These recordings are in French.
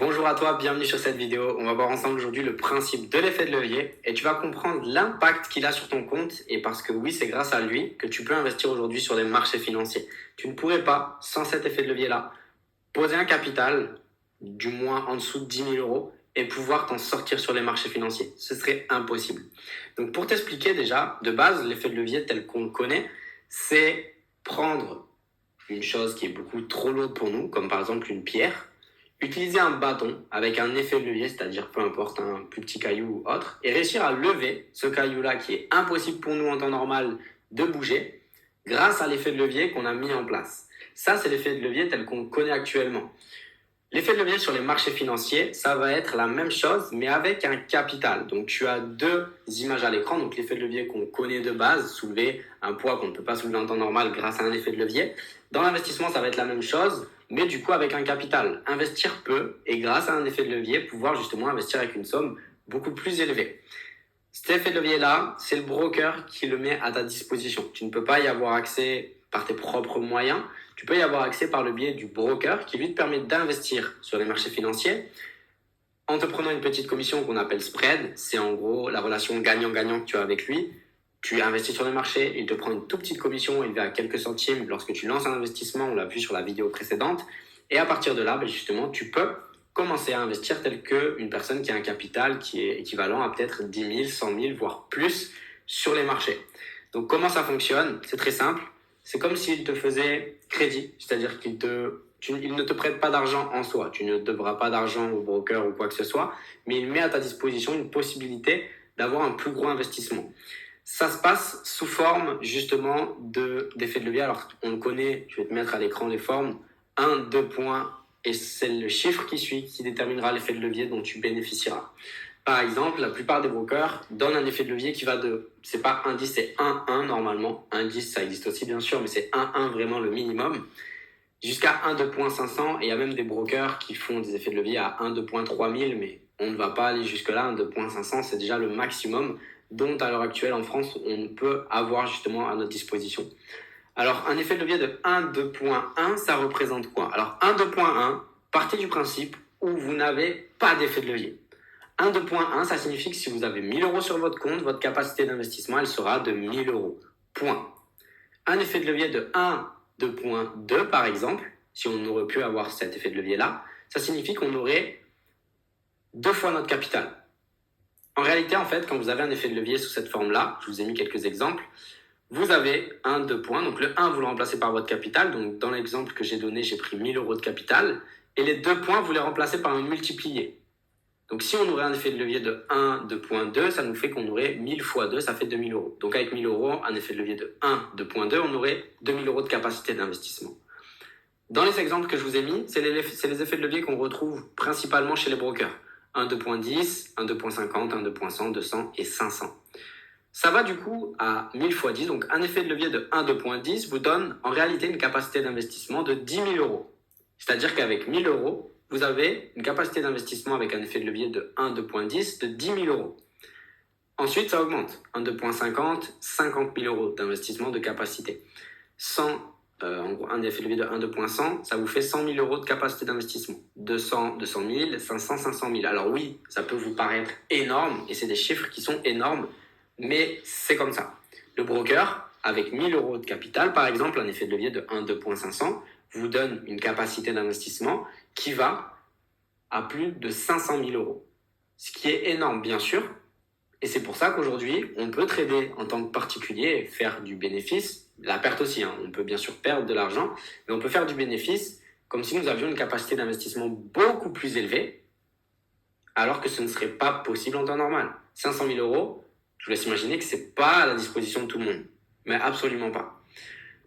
Bonjour à toi, bienvenue sur cette vidéo. On va voir ensemble aujourd'hui le principe de l'effet de levier et tu vas comprendre l'impact qu'il a sur ton compte et parce que oui, c'est grâce à lui que tu peux investir aujourd'hui sur les marchés financiers. Tu ne pourrais pas, sans cet effet de levier-là, poser un capital, du moins en dessous de 10 000 euros et pouvoir t'en sortir sur les marchés financiers. Ce serait impossible. Donc pour t'expliquer déjà, de base, l'effet de levier tel qu'on le connaît, c'est prendre une chose qui est beaucoup trop lourde pour nous, comme par exemple une pierre, utiliser un bâton avec un effet de levier, c'est-à-dire peu importe un plus petit caillou ou autre, et réussir à lever ce caillou-là qui est impossible pour nous en temps normal de bouger grâce à l'effet de levier qu'on a mis en place. Ça, c'est l'effet de levier tel qu'on le connaît actuellement. L'effet de levier sur les marchés financiers, ça va être la même chose, mais avec un capital. Donc, tu as deux images à l'écran. Donc, l'effet de levier qu'on connaît de base, soulever un poids qu'on ne peut pas soulever en temps normal grâce à un effet de levier. Dans l'investissement, ça va être la même chose, mais du coup avec un capital. Investir peu et grâce à un effet de levier, pouvoir justement investir avec une somme beaucoup plus élevée. Cet effet de levier-là, c'est le broker qui le met à ta disposition. Tu ne peux pas y avoir accès par tes propres moyens. Tu peux y avoir accès par le biais du broker qui lui te permet d'investir sur les marchés financiers en te prenant une petite commission qu'on appelle spread. C'est en gros la relation gagnant-gagnant que tu as avec lui. Tu investis sur le marché, il te prend une toute petite commission élevée à quelques centimes lorsque tu lances un investissement, on l'a vu sur la vidéo précédente. Et à partir de là, justement, tu peux commencer à investir tel qu'une personne qui a un capital qui est équivalent à peut-être 10 000, 100 000, voire plus sur les marchés. Donc comment ça fonctionne? C'est très simple. C'est comme s'il te faisait crédit, c'est-à-dire qu'il ne te prête pas d'argent en soi. Tu ne devras pas d'argent au broker ou quoi que ce soit, mais il met à ta disposition une possibilité d'avoir un plus gros investissement. Ça se passe sous forme justement d'effet de levier. Alors on le connaît, je vais te mettre à l'écran les formes. 1, 2 points, et c'est le chiffre qui suit qui déterminera l'effet de levier dont tu bénéficieras. Par exemple, la plupart des brokers donnent un effet de levier qui va c'est pas 1, 10, c'est 1, 1 normalement. 1, 10, ça existe aussi bien sûr, mais c'est 1, 1 vraiment le minimum. Jusqu'à 1, 2.500, et il y a même des brokers qui font des effets de levier à 1, 2.3000, mais on ne va pas aller jusque-là. 1, 2.500, c'est déjà le maximum dont à l'heure actuelle en France, on peut avoir justement à notre disposition. Alors, un effet de levier de 1, 2.1, ça représente quoi? Alors, 1, 2.1, partez du principe où vous n'avez pas d'effet de levier. 1, 2.1, ça signifie que si vous avez 1000 euros sur votre compte, votre capacité d'investissement, elle sera de 1000 euros. Point. Un effet de levier de 1, 2.2, par exemple, si on aurait pu avoir cet effet de levier-là, ça signifie qu'on aurait 2 fois notre capital. En réalité, en fait, quand vous avez un effet de levier sous cette forme-là, je vous ai mis quelques exemples, vous avez 1, 2 points. Donc le 1, vous le remplacez par votre capital. Donc dans l'exemple que j'ai donné, j'ai pris 1000 euros de capital. Et les 2 points, vous les remplacez par un multiplié. Donc si on aurait un effet de levier de 1, 2.2, ça nous fait qu'on aurait 1000 fois 2, ça fait 2000 euros. Donc avec 1000 euros, un effet de levier de 1, 2.2, on aurait 2000 euros de capacité d'investissement. Dans les exemples que je vous ai mis, c'est les effets de levier qu'on retrouve principalement chez les brokers. 1, 2.10, 1, 2.50, 1, 2.100, 200 et 500. Ça va du coup à 1000 fois 10, donc un effet de levier de 1, 2.10 vous donne en réalité une capacité d'investissement de 10 000 euros. C'est-à-dire qu'avec 1000 euros, vous avez une capacité d'investissement avec un effet de levier de 1, 2.10 de 10 000 euros. Ensuite, ça augmente. 1, 2.50, 50 000 euros d'investissement de capacité. En gros, un effet de levier de 1, 2.100, ça vous fait 100 000 euros de capacité d'investissement. 200, 200 000, 500, 500 000. Alors oui, ça peut vous paraître énorme, et c'est des chiffres qui sont énormes, mais c'est comme ça. Le broker, avec 1000 euros de capital, par exemple, un effet de levier de 1, 2.500, vous donne une capacité d'investissement qui va à plus de 500 000 euros. Ce qui est énorme, bien sûr, et c'est pour ça qu'aujourd'hui, on peut trader en tant que particulier et faire du bénéfice. La perte aussi, hein. On peut bien sûr perdre de l'argent, mais on peut faire du bénéfice comme si nous avions une capacité d'investissement beaucoup plus élevée, alors que ce ne serait pas possible en temps normal. 500 000 euros, je vous laisse imaginer que ce n'est pas à la disposition de tout le monde, mais absolument pas.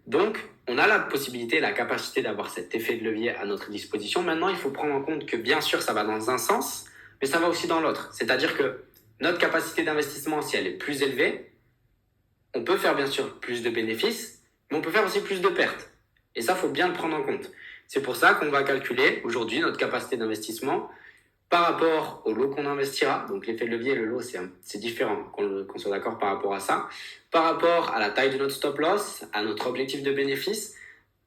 Donc, on a la possibilité, la capacité d'avoir cet effet de levier à notre disposition. Maintenant, il faut prendre en compte que bien sûr, ça va dans un sens, mais ça va aussi dans l'autre. C'est-à-dire que notre capacité d'investissement, si elle est plus élevée, on peut faire bien sûr plus de bénéfices, mais on peut faire aussi plus de pertes. Et ça, il faut bien le prendre en compte. C'est pour ça qu'on va calculer aujourd'hui notre capacité d'investissement par rapport au lot qu'on investira. Donc l'effet de levier et le lot, c'est différent, qu'on soit d'accord par rapport à ça. Par rapport à la taille de notre stop loss, à notre objectif de bénéfice,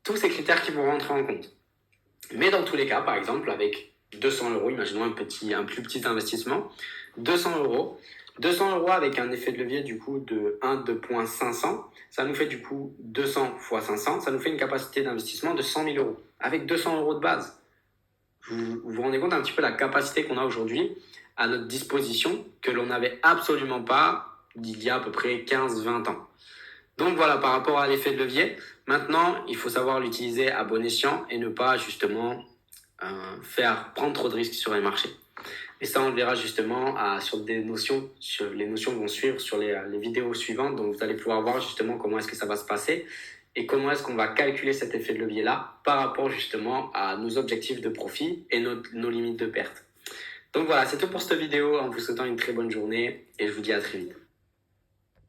tous ces critères qui vont rentrer en compte. Mais dans tous les cas, par exemple, avec 200 euros, imaginons un plus petit investissement, 200 euros. 200 euros avec un effet de levier du coup de 2,500, ça nous fait du coup 200 fois 500, ça nous fait une capacité d'investissement de 100 000 euros avec 200 euros de base. Vous vous rendez compte un petit peu la capacité qu'on a aujourd'hui à notre disposition que l'on n'avait absolument pas il y a à peu près 15-20 ans. Donc voilà, par rapport à l'effet de levier, maintenant, il faut savoir l'utiliser à bon escient et ne pas justement prendre trop de risques sur les marchés. Et ça, on le verra justement sur des notions, sur les notions qui vont suivre sur les vidéos suivantes. Donc, vous allez pouvoir voir justement comment est-ce que ça va se passer et comment est-ce qu'on va calculer cet effet de levier-là par rapport justement à nos objectifs de profit et nos limites de perte. Donc voilà, c'est tout pour cette vidéo en vous souhaitant une très bonne journée et je vous dis à très vite.